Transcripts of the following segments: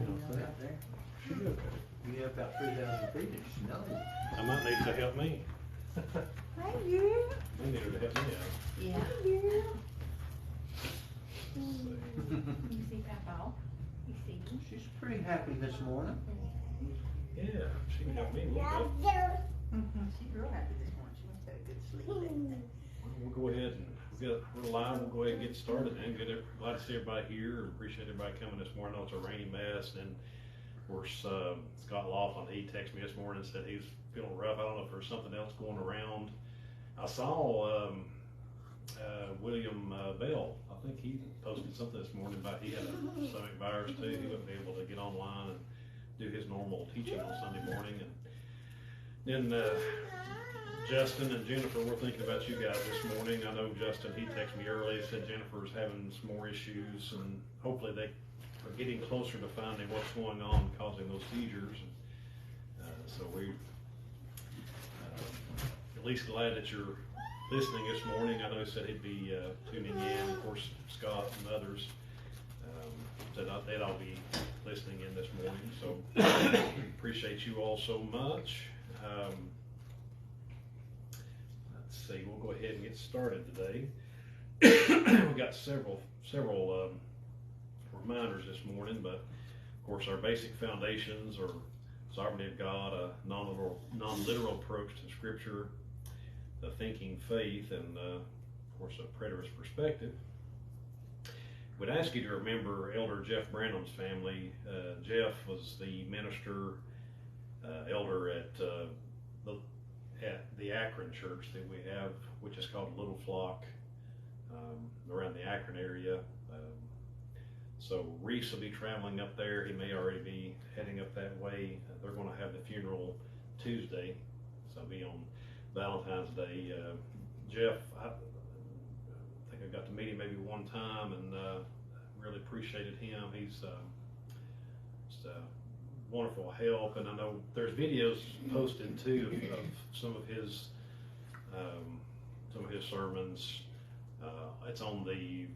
Out there. She'll be okay. You have about 3,000 feet and snow. I might need to help me. Hey, you. I need her to help me out. Yeah. You see Papa? You see him? She's pretty happy this morning. Yeah, she can help me a little bit. She's real happy this morning. She went to a good sleep. We'll go ahead and we're live. We'll go ahead and get started. And glad to see everybody here. Appreciate everybody coming this morning. I know it's a rainy mess, and of course Scott Laughlin, he texted me this morning and said he's feeling rough. I don't know if there's something else going around. I saw William Bell. I think he posted something this morning about he had a stomach virus too. He wouldn't be able to get online and do his normal teaching on Sunday morning. And then Justin and Jennifer were thinking about you guys this morning. I know Justin, he texted me early, said Jennifer's having some more issues, and hopefully they are getting closer to finding what's going on causing those seizures. So we at least glad that you're listening this morning. I know he said he'd be tuning in. Of course, Scott and others said they'd all be listening in this morning. So appreciate you all so much. Let's see, we'll go ahead and get started today. We've got several reminders this morning, but of course our basic foundations are sovereignty of God, a non-literal approach to Scripture, the thinking faith, and of course a preterist perspective. We'd ask you to remember Elder Jeff Branham's family. Jeff was the minister, elder at the Akron church that we have, which is called Little Flock, around the Akron area. So Reese will be traveling up there. He may already be heading up that way. They're going to have the funeral Tuesday, so it'll be on Valentine's Day. Jeff, I think I got to meet him maybe one time, and really appreciated him. He's just a wonderful help, and I know there's videos posted too of some of his sermons. It's on the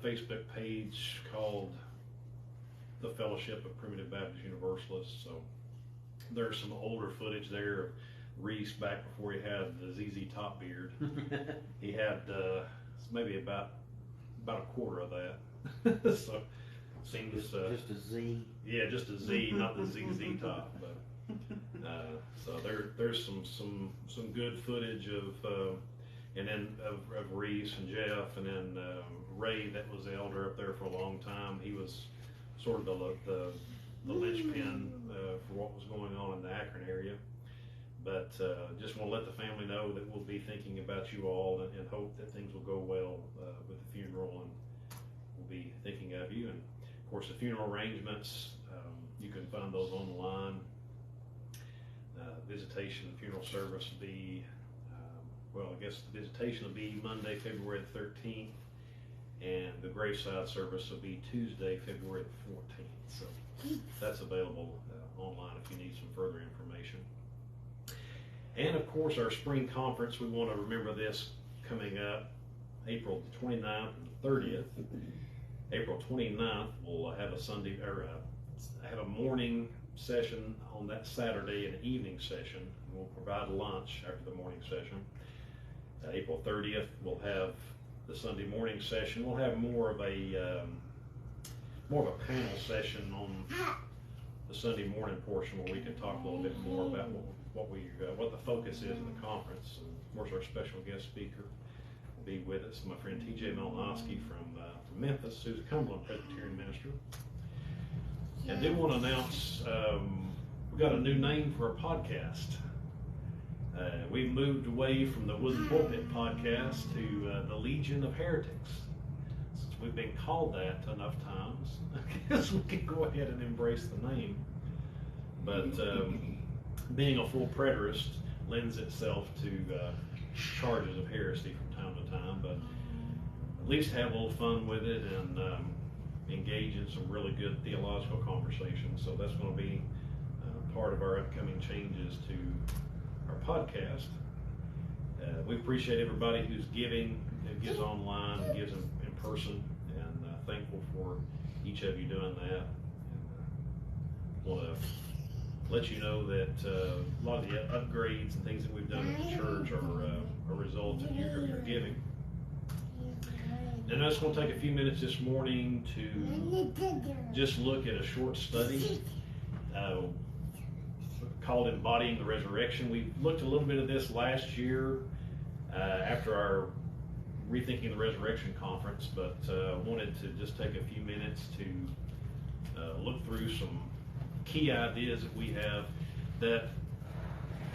Facebook page called the Fellowship of Primitive Baptist Universalists. So there's some older footage there of Reese back before he had the ZZ Top beard. He had maybe about a quarter of that. So seems just a Z. Yeah, just a Z, not the ZZ Top. But so there's some good footage of and then of Reese and Jeff, and then Ray, that was the elder up there for a long time. He was sort of the linchpin for what was going on in the Akron area. But just want to let the family know that we'll be thinking about you all, and hope that things will go well with the funeral, and we'll be thinking of you. And of course, the funeral arrangements, you can find those online. Visitation, funeral service will be, well, I guess the visitation will be Monday, February the 13th, and the graveside service will be Tuesday, February the 14th. So that's available online if you need some further information. And of course, our spring conference, we want to remember this coming up April the 29th and the 30th. April 29th, we'll have a Sunday, or have a morning session on that Saturday and an evening session. We'll provide lunch after the morning session. April 30th, we'll have the Sunday morning session. We'll have more of a panel session on the Sunday morning portion, where we can talk a little bit more about what the focus is of the conference. And of course, our special guest speaker will be with us, my friend T.J. Malinoski from Memphis, who's a Cumberland Presbyterian minister. And I do want to announce we've got a new name for our podcast. We've moved away from the Wooden Pulpit podcast to the Legion of Heretics. Since we've been called that enough times, I guess we can go ahead and embrace the name. But being a full preterist lends itself to charges of heresy from time to time, but at least have a little fun with it and engage in some really good theological conversations. So that's going to be part of our upcoming changes to our podcast. We appreciate everybody who's giving, who gives online, gives in person, and thankful for each of you doing that. And want to let you know that a lot of the upgrades and things that we've done at the church are a result of your giving. And I just want to take a few minutes this morning to just look at a short study called Embodying the Resurrection. We looked a little bit of this last year after our Rethinking the Resurrection conference, but wanted to just take a few minutes to look through some key ideas that we have that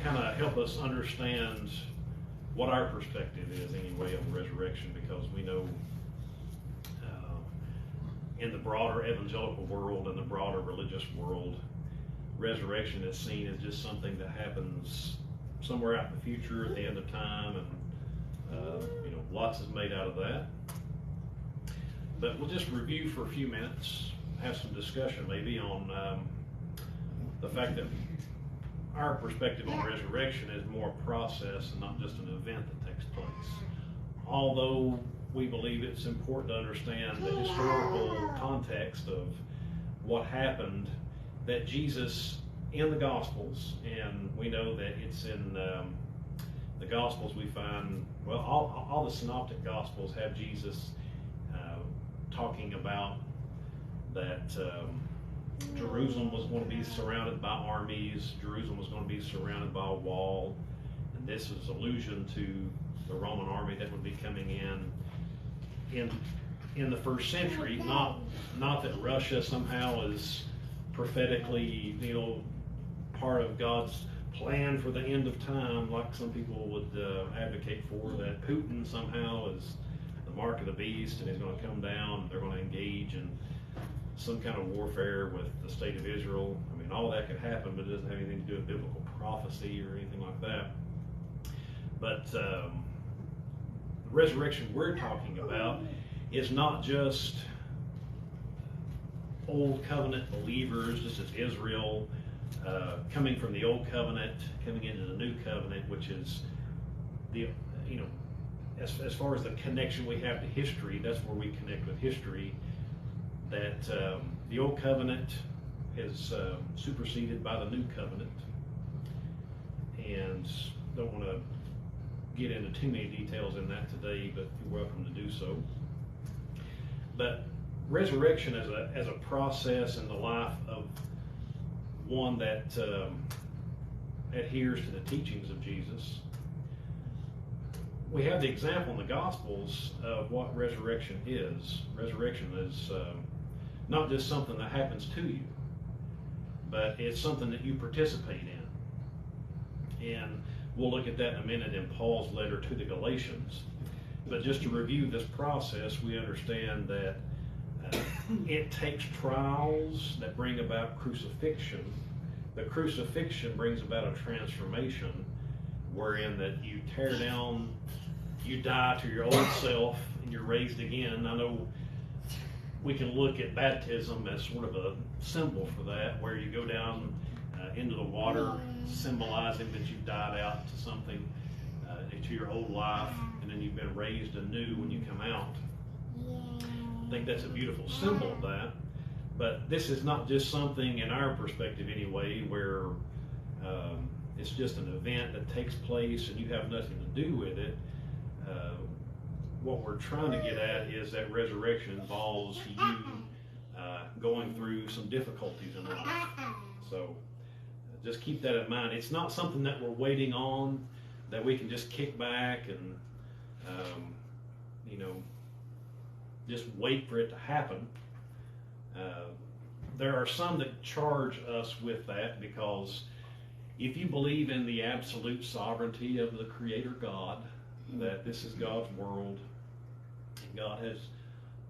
kind of help us understand what our perspective is anyway on resurrection, because we know in the broader evangelical world and the broader religious world, resurrection is seen as just something that happens somewhere out in the future at the end of time, and lots is made out of that. But we'll just review for a few minutes, have some discussion maybe on the fact that our perspective on resurrection is more a process and not just an event that takes place. Although we believe it's important to understand the historical context of what happened, that Jesus in the Gospels, and we know that it's in the Gospels we find, well, all the synoptic Gospels have Jesus talking about that Jerusalem was going to be surrounded by armies, Jerusalem was going to be surrounded by a wall, and this is allusion to the Roman army that would be coming in the first century. Not that Russia somehow is prophetically, part of God's plan for the end of time, like some people would advocate for, that Putin somehow is the mark of the beast and he's going to come down, they're going to engage in some kind of warfare with the state of Israel. I mean, all that could happen, but it doesn't have anything to do with biblical prophecy or anything like that. But the resurrection we're talking about is not just old covenant believers, just as Israel, coming from the old covenant, coming into the new covenant, which is the, as far as the connection we have to history, that's where we connect with history, that the old covenant is superseded by the new covenant. And don't want to get into too many details in that today, but you're welcome to do so. But resurrection as a process in the life of one that adheres to the teachings of Jesus. We have the example in the Gospels of what resurrection is. Resurrection is not just something that happens to you, but it's something that you participate in. And we'll look at that in a minute in Paul's letter to the Galatians. But just to review this process, we understand that it takes trials that bring about crucifixion. The crucifixion brings about a transformation wherein that you tear down, you die to your old self, and you're raised again. I know we can look at baptism as sort of a symbol for that, where you go down into the water, symbolizing that you've died out to something, to your old life, and then you've been raised anew when you come out. I think that's a beautiful symbol of that. But this is not just something, in our perspective anyway, where it's just an event that takes place and you have nothing to do with it. What we're trying to get at is that resurrection involves you going through some difficulties in life. So just keep that in mind. It's not something that we're waiting on, that we can just kick back and just wait for it to happen. There are some that charge us with that, because if you believe in the absolute sovereignty of the Creator God, that this is God's world, and God has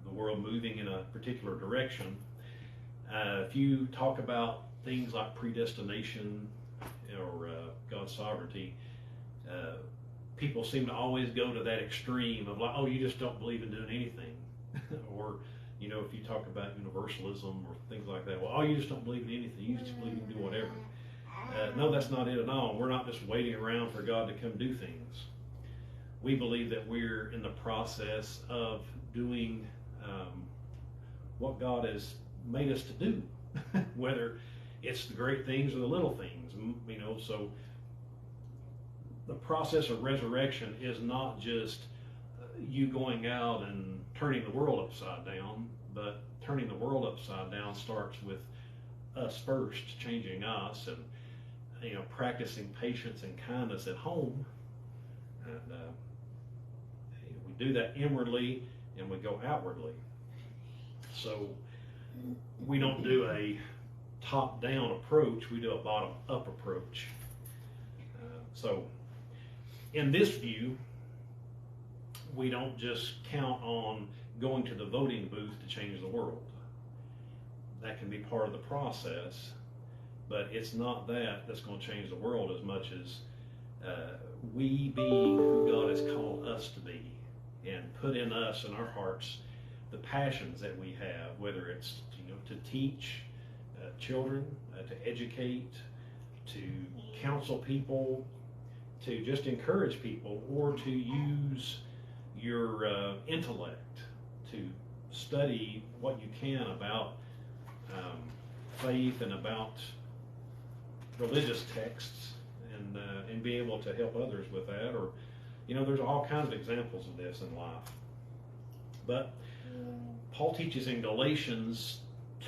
the world moving in a particular direction, if you talk about things like predestination or God's sovereignty, people seem to always go to that extreme of like, oh, you just don't believe in doing anything. Or, if you talk about universalism or things like that, well, oh, you just don't believe in anything, you just believe you can do whatever. No, that's not it at all. We're not just waiting around for God to come do things. We believe that we're in the process of doing what God has made us to do. Whether it's the great things or the little things, you know. So the process of resurrection is not just you going out and turning the world upside down, but turning the world upside down starts with us first, changing us, and you know, practicing patience and kindness at home, and we do that inwardly and we go outwardly. So we don't do a top-down approach, we do a bottom-up approach. So in this view, we don't just count on going to the voting booth to change the world. That can be part of the process, but it's not that that's going to change the world as much as we being who God has called us to be, and put in us and our hearts the passions that we have, whether it's, you know, to teach children, to educate, to counsel people, to just encourage people, or to use your intellect to study what you can about faith and about religious texts, and be able to help others with that. Or, you know, there's all kinds of examples of this in life. But Paul teaches in Galatians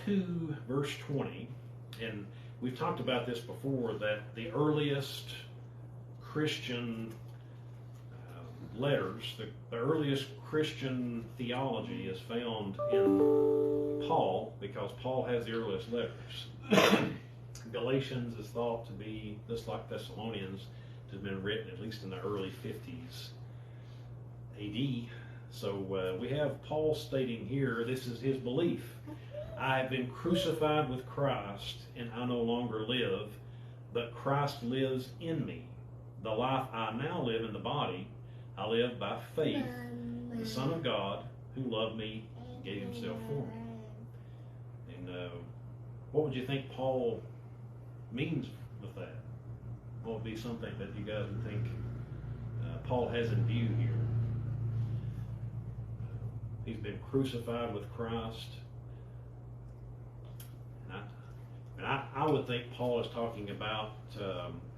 2 verse 20, and we've talked about this before, that the earliest Christian letters, the earliest Christian theology is found in Paul, because Paul has the earliest letters. Galatians is thought to be, just like Thessalonians, to have been written at least in the early 50s AD. So we have Paul stating here, this is his belief: I have been crucified with Christ, and I no longer live, but Christ lives in me. The life I now live in the body, I live by faith in the Son of God, who loved me and gave himself for me. And what would you think Paul means with that? What would be something that you guys would think Paul has in view here? He's been crucified with Christ. And I would think Paul is talking about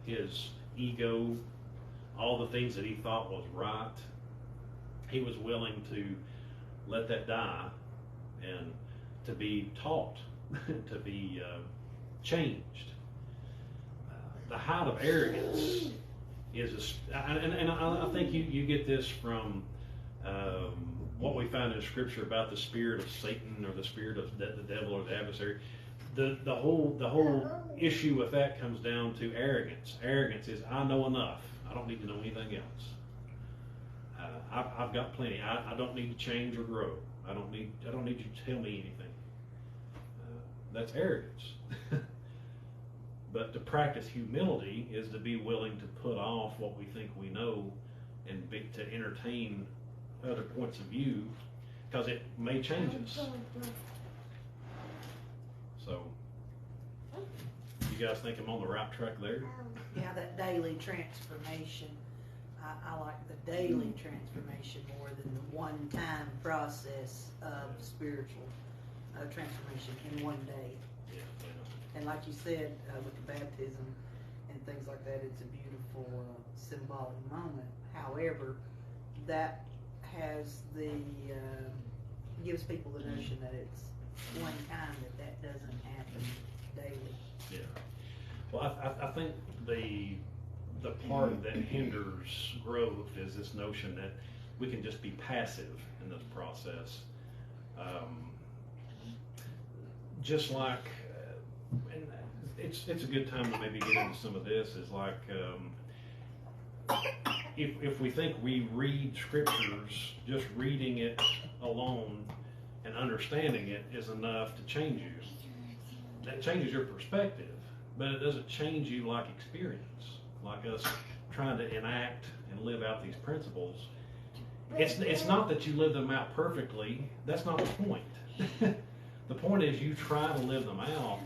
his ego, all the things that he thought was right. He was willing to let that die and to be taught, to be changed. The height of arrogance is, and I think you get this from what we find in Scripture about the spirit of Satan, or the spirit of the devil, or the adversary. The whole issue with that comes down to arrogance. Arrogance is, I know enough. I don't need to know anything else. I've got plenty. I don't need to change or grow. I don't need you to tell me anything. That's arrogance. But to practice humility is to be willing to put off what we think we know, and to entertain other points of view, because it may change us. So, you guys think I'm on the right track there? Yeah, that daily transformation. I like the daily transformation more than the one-time process of spiritual transformation in one day. Yeah. And like you said, with the baptism and things like that, it's a beautiful symbolic moment. However, that has gives people the notion that it's one time, that doesn't happen daily. Yeah. Well, I think the part that hinders growth is this notion that we can just be passive in this process. Just like, and it's a good time to maybe get into some of this, is like, if we think we read scriptures, just reading it alone and understanding it is enough to change you. That changes your perspective, but it doesn't change you like experience, like us trying to enact and live out these principles. It's not that you live them out perfectly. That's not the point. The point is you try to live them out,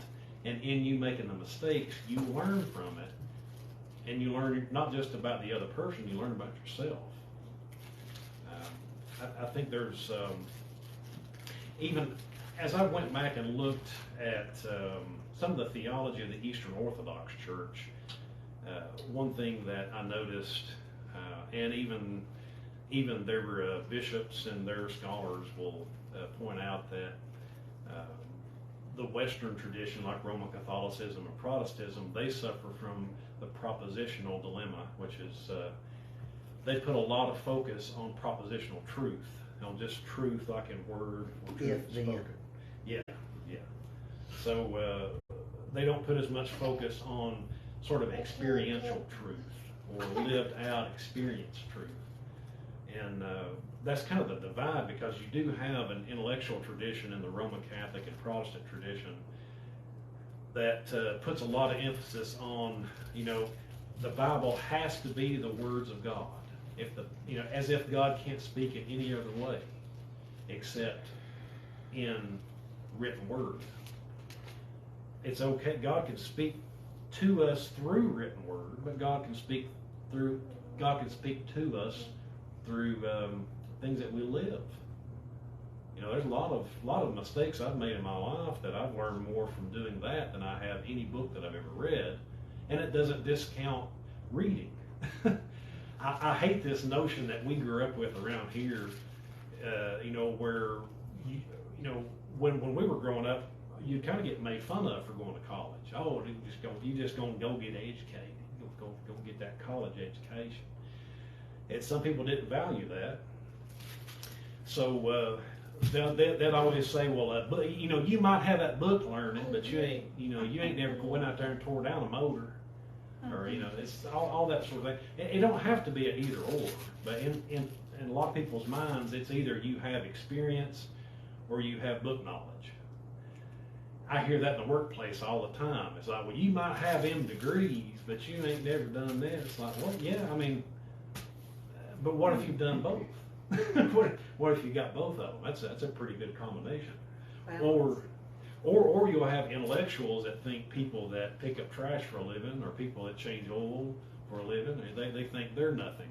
and in you making the mistakes, you learn from it, and you learn not just about the other person, you learn about yourself. I think there's even as I went back and looked at some of the theology of the Eastern Orthodox Church, one thing that I noticed, and even their bishops and their scholars will point out that the Western tradition, like Roman Catholicism and Protestantism, they suffer from the propositional dilemma, which is they put a lot of focus on propositional truth, on just truth like in word or truth If then. spoken. Yeah. So they don't put as much focus on sort of experiential truth or lived out experience truth. And that's kind of the divide, because you do have an intellectual tradition in the Roman Catholic and Protestant tradition that puts a lot of emphasis on, the Bible has to be the words of God. As if God can't speak in any other way except in written word. It's okay. God can speak to us through written word, but God can speak to us through things that we live. There's a lot of mistakes I've made in my life that I've learned more from doing that than I have any book that I've ever read, and it doesn't discount reading. I hate this notion that we grew up with around here, where when we were growing up, you kind of get made fun of for going to college. Oh, you just gonna go get educated. Go get that college education. And some people didn't value that. So they'd always say, well, you might have that book learning, but you ain't never went out there and tore down a motor, or it's all that sort of thing. It don't have to be an either or, but in a lot of people's minds, it's either you have experience or you have book knowledge. I hear that in the workplace all the time. It's like, well, you might have them degrees, but you ain't never done this. It's like, well, yeah, but what if you've done both? what if you got both of them? That's a pretty good combination. Or you'll have intellectuals that think people that pick up trash for a living, or people that change oil for a living, they think they're nothing,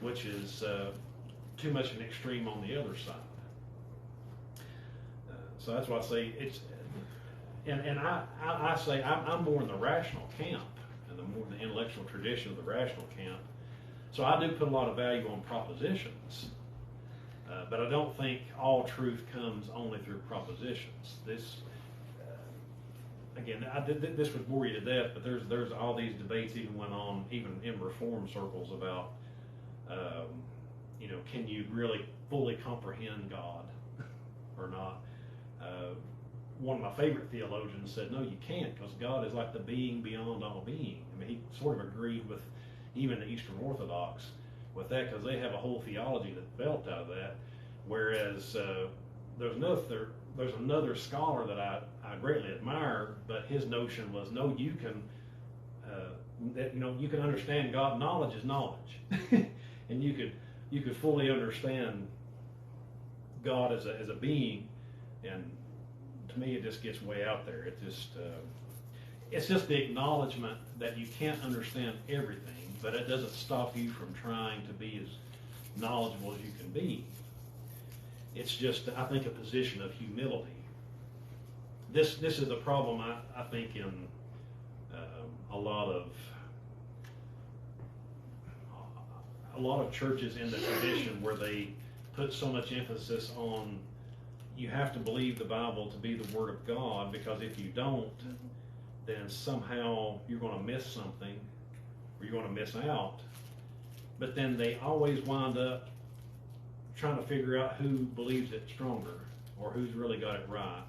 which is too much an extreme on the other side. So that's why I say and I say I'm more in the rational camp, and the intellectual tradition of the rational camp. So I do put a lot of value on propositions, but I don't think all truth comes only through propositions. This, again, this would bore you to death, but there's all these debates even went on, even in reform circles, about, can you really fully comprehend God or not? One of my favorite theologians said, no, you can't, because God is like the being beyond all being. He sort of agreed with even the Eastern Orthodox with that, because they have a whole theology that developed out of that. Whereas there's another scholar that I greatly admire, but his notion was, no, you can you can understand God. Knowledge is knowledge, and you could fully understand God as a being. And to me, it just gets way out there. It's just the acknowledgement that you can't understand everything, but it doesn't stop you from trying to be as knowledgeable as you can be. It's just, I think, a position of humility. This is a problem, I think, in a lot of churches in the tradition, where they put so much emphasis on, you have to believe the Bible to be the Word of God, because if you don't, then somehow you're going to miss something, or you're going to miss out. But then they always wind up trying to figure out who believes it stronger, or who's really got it right.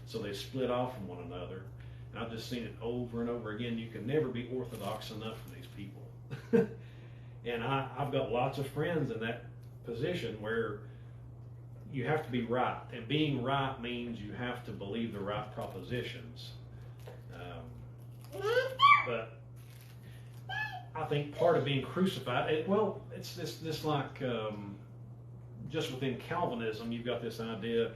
So they split off from one another. And I've just seen it over and over again. You can never be orthodox enough for these people. And I've got lots of friends in that position where you have to be right. And being right means you have to believe the right propositions. But I think part of being crucified, it's this like, just within Calvinism, you've got this idea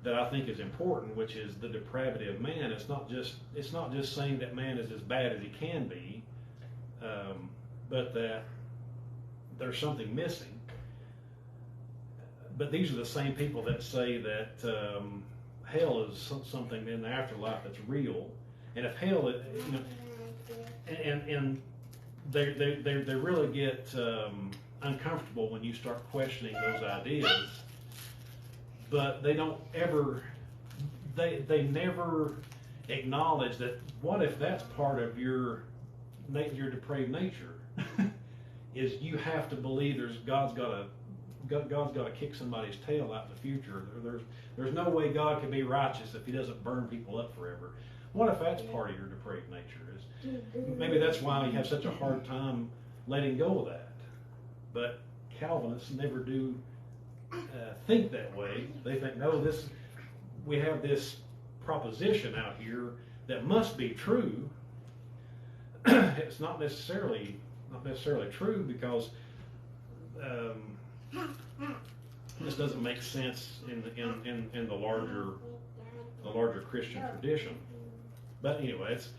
that I think is important, which is the depravity of man. It's not just saying that man is as bad as he can be, but that there's something missing. but these are the same people that say that hell is something in the afterlife that's real, and if hell, you know, and they really get uncomfortable when you start questioning those ideas, but they don't ever, they never acknowledge that what if that's part of your depraved nature is you have to believe God's got to kick somebody's tail out in the future. There's no way God can be righteous if He doesn't burn people up forever. What if that's part of your depraved nature? Maybe that's why you have such a hard time letting go of that. But Calvinists never do think that way. They think, no, we have this proposition out here that must be true. It's not necessarily true, because this doesn't make sense in the larger Christian tradition. But anyway, it's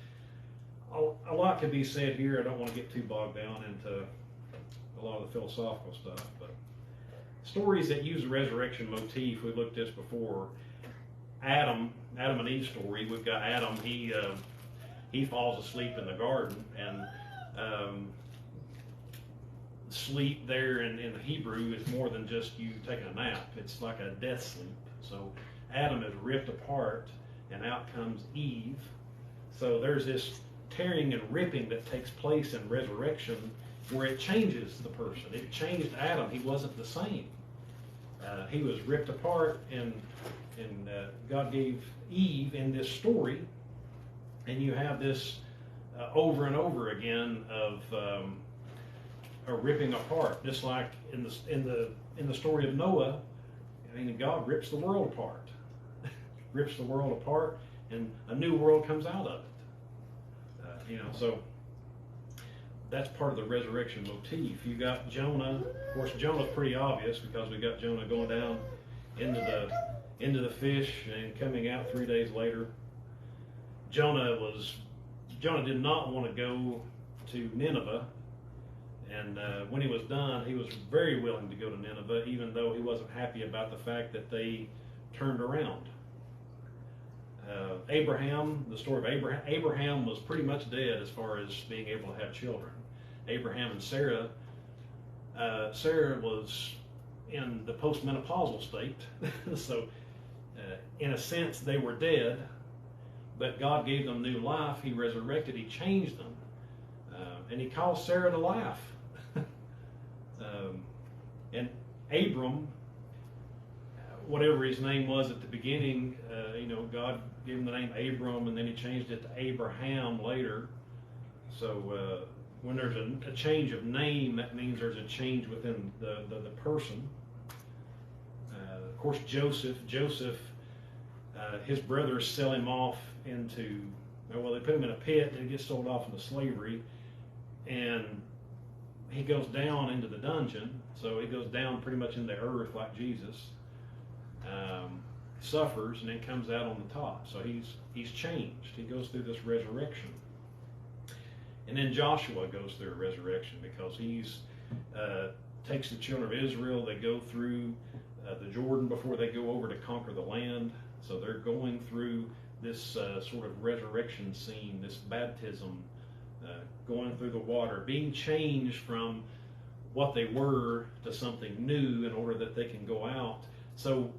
a lot could be said here. I don't want to get too bogged down into a lot of the philosophical stuff, but stories that use the resurrection motif, we looked at this before. Adam and Eve story. We've got Adam. He falls asleep in the garden, and sleep there in the Hebrew is more than just you taking a nap. It's like a death sleep. So Adam is ripped apart, and out comes Eve. So there's this tearing and ripping that takes place in resurrection, where it changes the person. It changed Adam. He wasn't the same. He was ripped apart, and God gave Eve in this story, and you have this over and over again of a ripping apart, just like in the story of Noah. I mean, God rips the world apart, rips the world apart, and a new world comes out of it. So that's part of the resurrection motif. You got Jonah. Of course, Jonah's pretty obvious, because we got Jonah going down into the fish and coming out 3 days later. Jonah did not want to go to Nineveh, and when he was done, he was very willing to go to Nineveh, even though he wasn't happy about the fact that they turned around. Abraham, the story of Abraham was pretty much dead as far as being able to have children. Abraham and Sarah, Sarah was in the postmenopausal state, so in a sense they were dead, but God gave them new life. He resurrected, He changed them, and He caused Sarah to laugh. And Abram, whatever his name was at the beginning, God gave him the name Abram, and then He changed it to Abraham later. So when there's a change of name, that means there's a change within the person. Of course, Joseph, his brothers sell him off into, they put him in a pit, and he gets sold off into slavery, and he goes down into the dungeon. So he goes down pretty much in the earth like Jesus. Suffers, and then comes out on the top. So he's changed. He goes through this resurrection. And then Joshua goes through a resurrection, because he's takes the children of Israel. They go through the Jordan before they go over to conquer the land. So they're going through this sort of resurrection scene, this baptism, going through the water, being changed from what they were to something new in order that they can go out. So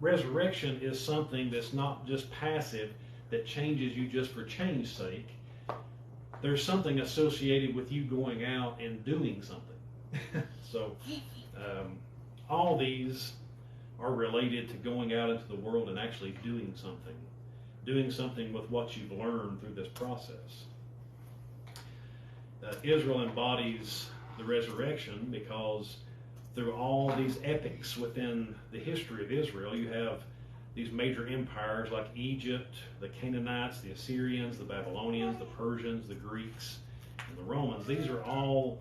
resurrection is something that's not just passive, that changes you just for change's sake. There's something associated with you going out and doing something. So all these are related to going out into the world and actually doing something with what you've learned through this process. Israel embodies the resurrection, because through all these epics within the history of Israel, you have these major empires like Egypt, the Canaanites, the Assyrians, the Babylonians, the Persians, the Greeks, and the Romans. These are all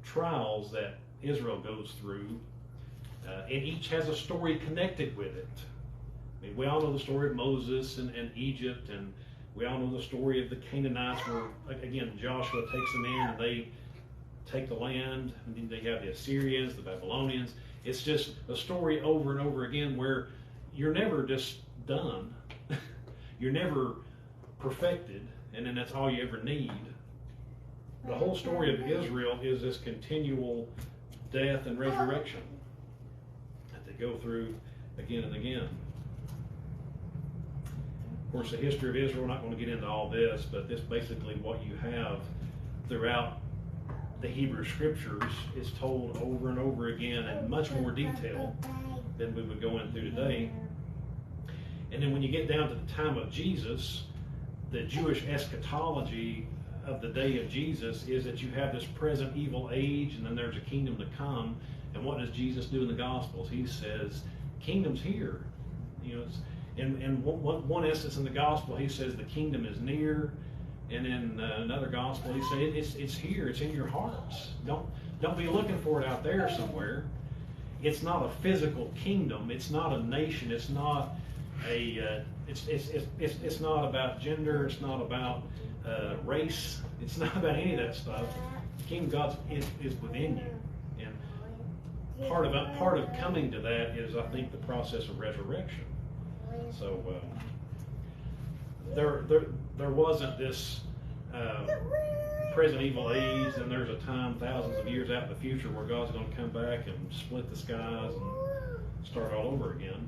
trials that Israel goes through, and each has a story connected with it. I mean, we all know the story of Moses and Egypt, and we all know the story of the Canaanites, where, again, Joshua takes them in, and they take the land, and then they have the Assyrians, the Babylonians, It's just a story over and over again where you're never just done. You're never perfected, and then that's all you ever need. The whole story of Israel is this continual death and resurrection that they go through again and again. Of course, the history of Israel, we're not going to get into all this, but this basically what you have throughout the Hebrew Scriptures is told over and over again in much more detail than we would go into today. And then when you get down to the time of Jesus, the Jewish eschatology of the day of Jesus is that you have this present evil age, and then there's a kingdom to come. And what does Jesus do in the Gospels? He says, kingdom's here. You know, in one instance in the Gospel, he says the kingdom is near. And in another Gospel, he says it's here. It's in your hearts. Don't be looking for it out there somewhere. It's not a physical kingdom. It's not a nation. It's not a. It's not about gender. It's not about race. It's not about any of that stuff. The kingdom of God is within you, and part of coming to that is, I think, the process of resurrection. So there wasn't this present evil age, and there's a time thousands of years out in the future where God's going to come back and split the skies and start all over again.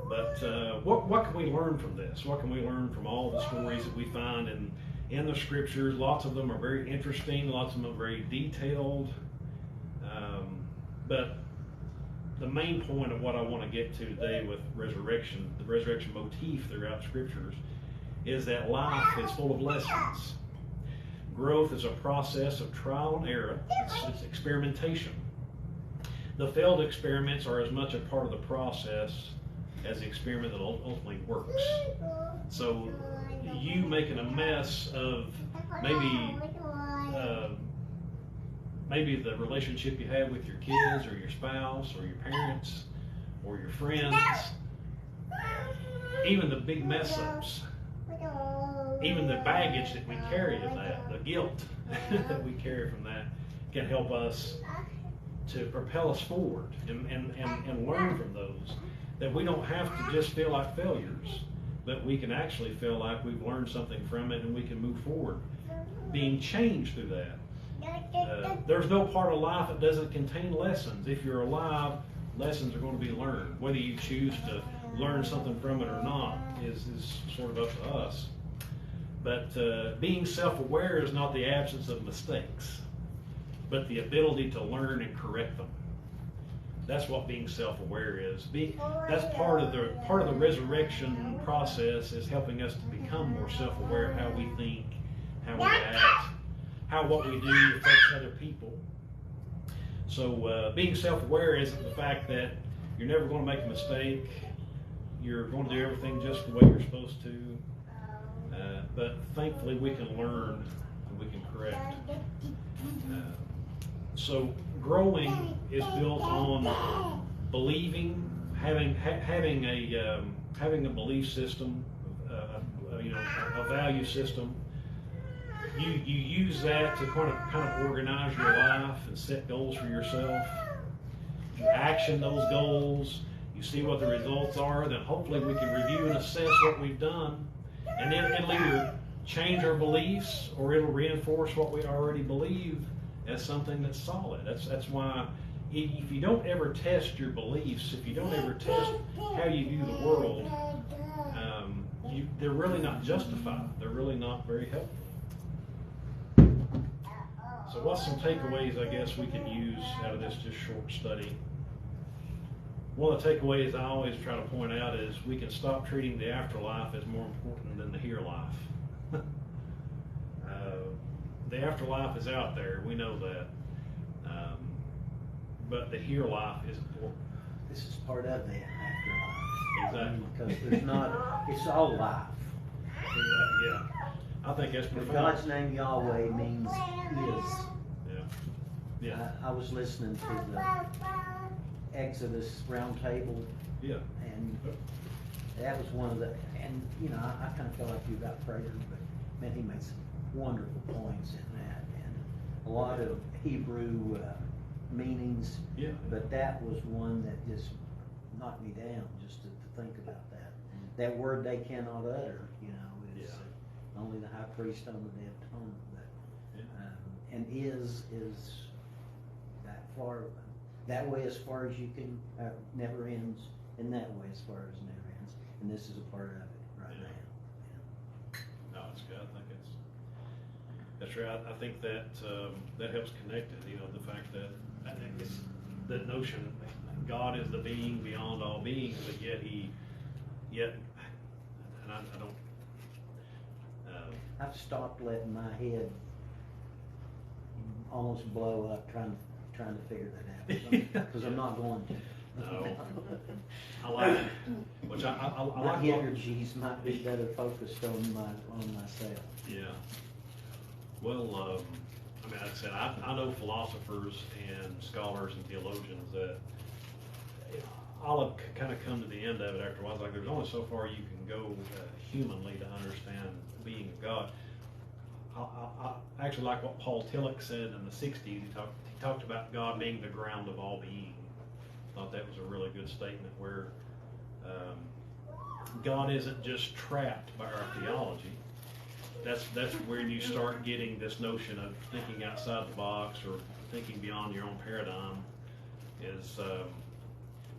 But what can we learn from this? What can we learn from all the stories that we find in the Scriptures? Lots of them are very interesting. Lots of them are very detailed. But the main point of what I want to get to today with resurrection, the resurrection motif throughout Scriptures, is that life is full of lessons. Growth is a process of trial and error. It's experimentation. The failed experiments are as much a part of the process as the experiment that ultimately works. So you making a mess of maybe the relationship you have with your kids or your spouse or your parents or your friends, even the big mess ups, even the baggage that we carry of that, the guilt that we carry from that, can help us to propel us forward and learn from those. That we don't have to just feel like failures, but we can actually feel like we've learned something from it and we can move forward, being changed through that. There's no part of life that doesn't contain lessons. If you're alive, lessons are going to be learned. Whether you choose to learn something from it or not is sort of up to us. But being self-aware is not the absence of mistakes, but the ability to learn and correct them. That's what being self-aware is. That's part of the resurrection process, is helping us to become more self-aware of how we think, how we act, how what we do affects other people. So being self-aware isn't the fact that you're never going to make a mistake. You're going to do everything just the way you're supposed to. But thankfully we can learn and we can correct. So growing is built on believing, having a belief system, a value system. You use that to kind of organize your life and set goals for yourself. You action those goals. You see what the results are. Then hopefully we can review and assess what we've done, and then it'll either change our beliefs or it'll reinforce what we already believe as something that's solid. That's why if you don't ever test your beliefs, if you don't ever test how you view the world, they're really not justified. They're really not very helpful. So what's some takeaways I guess we can use out of this just short study? One of the takeaways I always try to point out is we can stop treating the afterlife as more important than the here life. The afterlife is out there, we know that, but the here life is important. This is part of the afterlife. Exactly. Because there's not, it's all life. Yeah, I think that's But profound. God's name Yahweh means is. Yeah. I was listening to the Exodus round table, Yeah. and that was one of the, and I kind of felt like you about prayer, but man, he made some wonderful points in that, and a lot of Hebrew meanings. Yeah. But that was one that just knocked me down, just to think about that. That word they cannot utter, you know, is Yeah. only the high priest on the day of atonement. But, Yeah. and is that far, that way as far as you can, never ends, and that way as far as it never ends. And this is a part of it right Yeah. now. No, it's good. I think that's right. I think that that helps connect it. You know, the fact that I think it's that notion that God is the being beyond all beings, but yet and I don't. I've stopped letting my head almost blow up trying to figure that out, because I'm not going to. No. I like it. Which I My like. energies might be better focused on myself. Yeah. Well, I mean, like I said, I know philosophers and scholars and theologians that I'll have kind of come to the end of it after a while. It's like there's only so far you can go humanly to understand the being of God. I actually like what Paul Tillich said in the 60s. He talked about God being the ground of all being. I thought that was a really good statement where God isn't just trapped by our theology. That's where you start getting this notion of thinking outside the box or thinking beyond your own paradigm. Is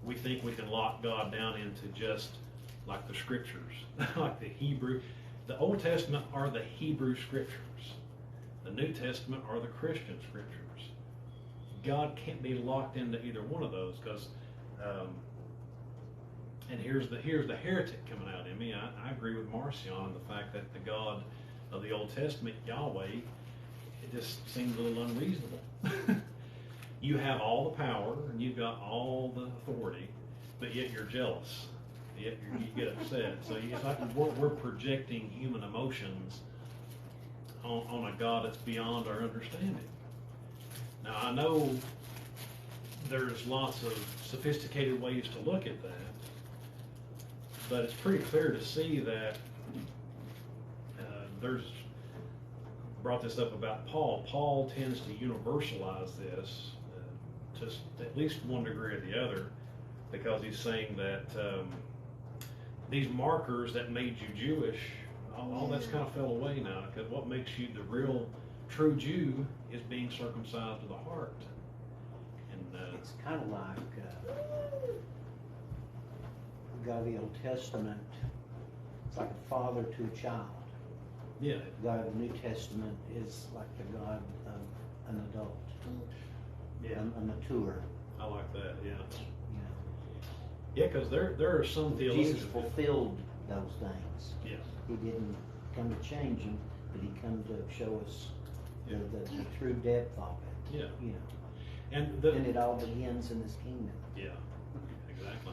we think we can lock God down into just like the scriptures, like the Old Testament are the Hebrew scriptures. The New Testament are the Christian scriptures. God can't be locked into either one of those because, and here's the heretic coming out in me. I agree with Marcion on the fact that the God of the Old Testament, Yahweh, it just seems a little unreasonable. You have all the power and you've got all the authority, but yet you're jealous. Yet you get upset. So it's like we're projecting human emotions on a God that's beyond our understanding. Now I know there's lots of sophisticated ways to look at that, but it's pretty clear to see that there's brought this up about Paul. Paul tends to universalize this to at least one degree or the other, because he's saying that these markers that made you Jewish, all that's kind of fell away now, because what makes you the real true Jew is being circumcised to the heart. And It's kind of like God of the Old Testament. It's like a father to a child. yeah, The God of the New Testament is like the God of an adult, yeah, a mature. I like that. Yeah, You know, yeah, because there are some theologians. Jesus fulfilled those things. Yeah, He didn't come to change them, but He come to show us Yeah. the true depth of it. yeah, You know, and and it all begins in His kingdom. yeah, exactly.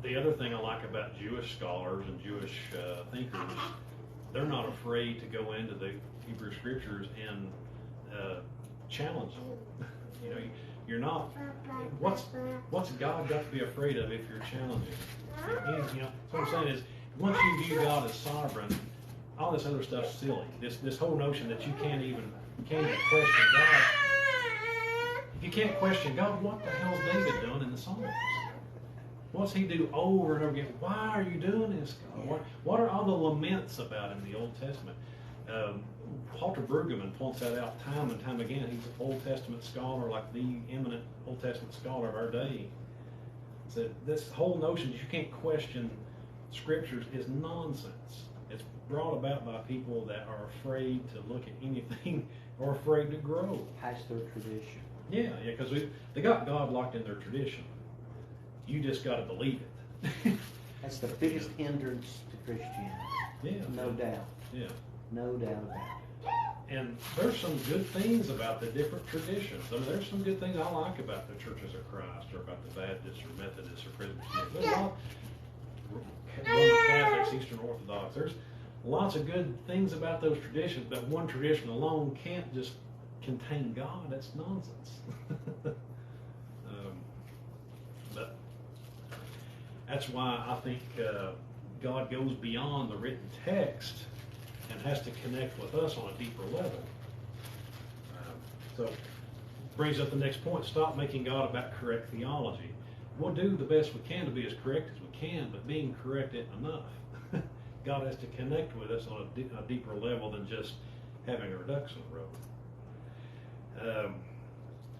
The other thing I like about Jewish scholars and Jewish thinkers, they're not afraid to go into the Hebrew Scriptures and challenge them. You know, you're not. What's God got to be afraid of if you're challenging? You know, what I'm saying is, once you view God as sovereign, all this other stuff's silly. This whole notion that you can't even question God. If you can't question God, what the hell's David doing in the Psalms? What's he do over and over again? Why are you doing this, God? What are all the laments about in the Old Testament? Walter Brueggemann points that out time and time again. He's an Old Testament scholar, like the eminent Old Testament scholar of our day. Said this whole notion that you can't question scriptures is nonsense. It's brought about by people that are afraid to look at anything or afraid to grow. Past their tradition. Yeah, because they got God locked in their tradition. You just got to believe it. That's the biggest hindrance to Christianity. Yeah. No doubt. Yeah. No doubt about it. And there's some good things about the different traditions. I mean, there's some good things I like about the Churches of Christ, or about the Baptists, or Methodists, or Presbyterians. There's a lot Roman Catholics, Eastern Orthodox. There's lots of good things about those traditions, but one tradition alone can't just contain God. That's nonsense. But that's why I think God goes beyond the written text and has to connect with us on a deeper level. So brings up the next point. Stop making God about correct theology. We'll do the best we can to be as correct as we can, but being correct isn't enough. God has to connect with us on a deeper level than just having our ducks in a row.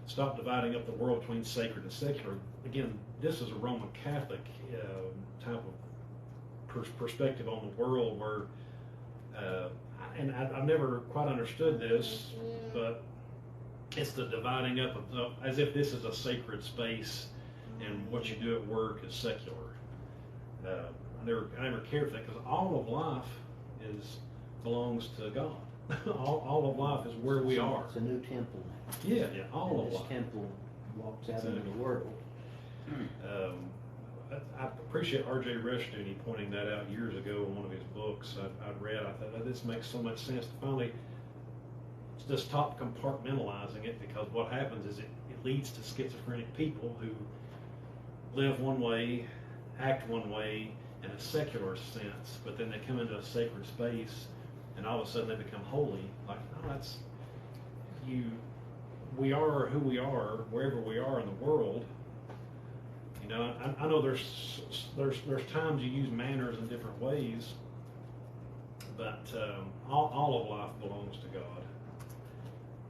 Stop dividing up the world between sacred and secular. Again, this is a Roman Catholic type of perspective on the world where, and I've never quite understood this, but it's the dividing up of, as if this is a sacred space and what you do at work is secular. I never cared for that because all of life belongs to God. all of life is where we are. It's a new temple now. Yeah, all of This life. temple walks out into the world. I appreciate R.J. Rushdoony pointing that out years ago in one of his books I'd read. I thought, this makes so much sense to finally just stop compartmentalizing it, because what happens is it leads to schizophrenic people who live one way, act one way in a secular sense, but then they come into a sacred space and all of a sudden they become holy. Like, no, that's you. We are who we are wherever we are in the world. You know, I know there's times you use manners in different ways, but all of life belongs to God,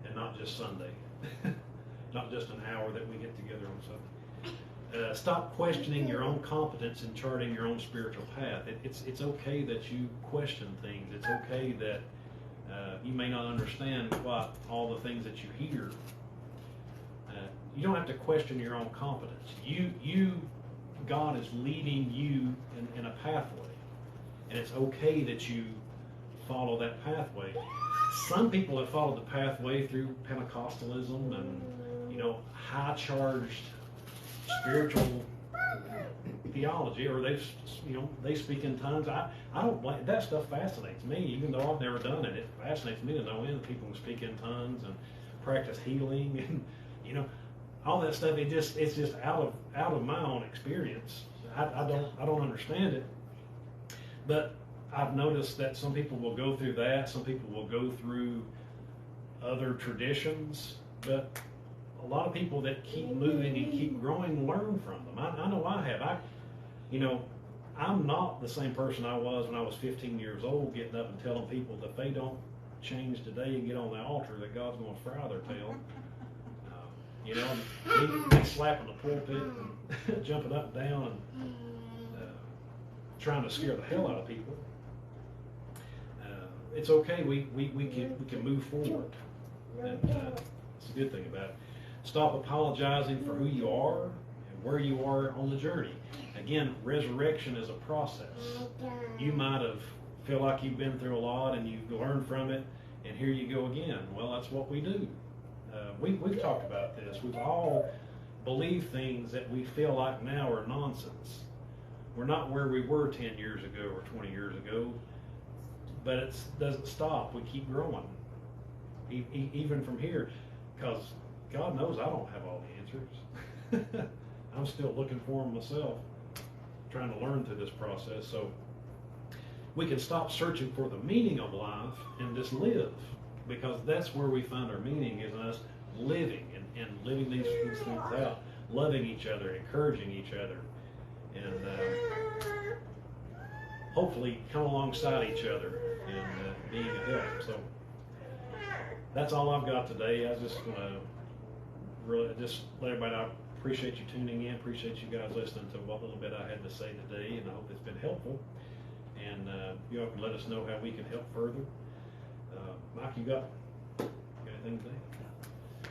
and not just Sunday, not just an hour that we get together on Sunday. Stop questioning your own competence in charting your own spiritual path. It's okay that you question things. It's okay that you may not understand quite all the things that you hear. You don't have to question your own competence. God is leading you in a pathway, and it's okay that you follow that pathway. Some people have followed the pathway through Pentecostalism and, high charged spiritual theology, or they speak in tongues. I don't blame that. Stuff fascinates me, even though I've never done it. It fascinates me to know when people speak in tongues and practice healing, and all that stuff. It's just out of my own experience. I don't understand it, but I've noticed that some people will go through that. Some people will go through other traditions, but a lot of people that keep moving and keep growing learn from them. I know I have. I'm not the same person I was when I was 15 years old, getting up and telling people that if they don't change today and get on the altar, that God's going to fry their tail. Me slapping the pulpit and jumping up and down and trying to scare the hell out of people. It's okay. We can move forward, and it's a good thing about it. Stop apologizing for who you are and where you are on the journey. Again, resurrection is a process. You might have feel like you've been through a lot and you've learned from it, and here you go again. Well, that's what we do. We've talked about this. We've all believed things that we feel like now are nonsense. We're not where we were 10 years ago or 20 years ago, but it doesn't stop. We keep growing, even from here, because God knows I don't have all the answers. I'm still looking for them myself, trying to learn through this process. So we can stop searching for the meaning of life and just live, because that's where we find our meaning, is in us living and living these things out, loving each other, encouraging each other, and hopefully come alongside each other and being a help. So that's all I've got today. I just want to really just let everybody know I appreciate you tuning in, appreciate you guys listening to what little bit I had to say today, and I hope it's been helpful. And you all can let us know how we can help further. Mike, you got anything to say?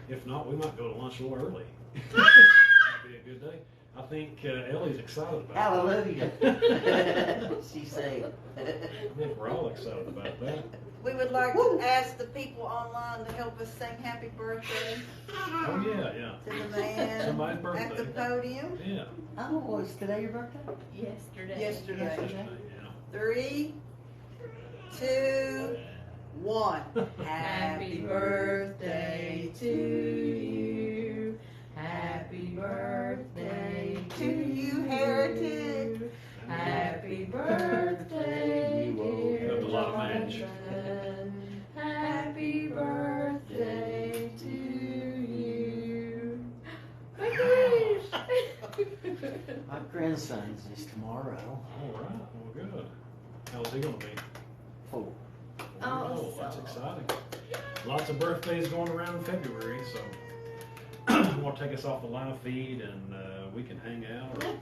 If not, we might go to lunch a little early. That'd be a good day. I think Ellie's excited about Hallelujah. that. She said. I think we're all excited about that. We would like to ask the people online to help us sing happy birthday Oh, yeah. to the man Somebody's birthday. at the podium. Yeah. Oh, was today your birthday? Yesterday. Yesterday. Yesterday, yeah. 3, 2, 1. Happy birthday to you. Happy birthday To you, Heritage. Happy birthday, dear That was a lot of match. Jonathan. Happy birthday to you. grandson's is tomorrow. All right, well, good. How's he gonna be? 4. Oh, that's exciting. Lots of birthdays going around in February, so we'll take us off the live feed and we can hang out or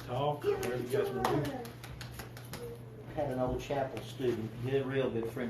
talk, whatever you guys want to do. Had an old chapel student, real good friend of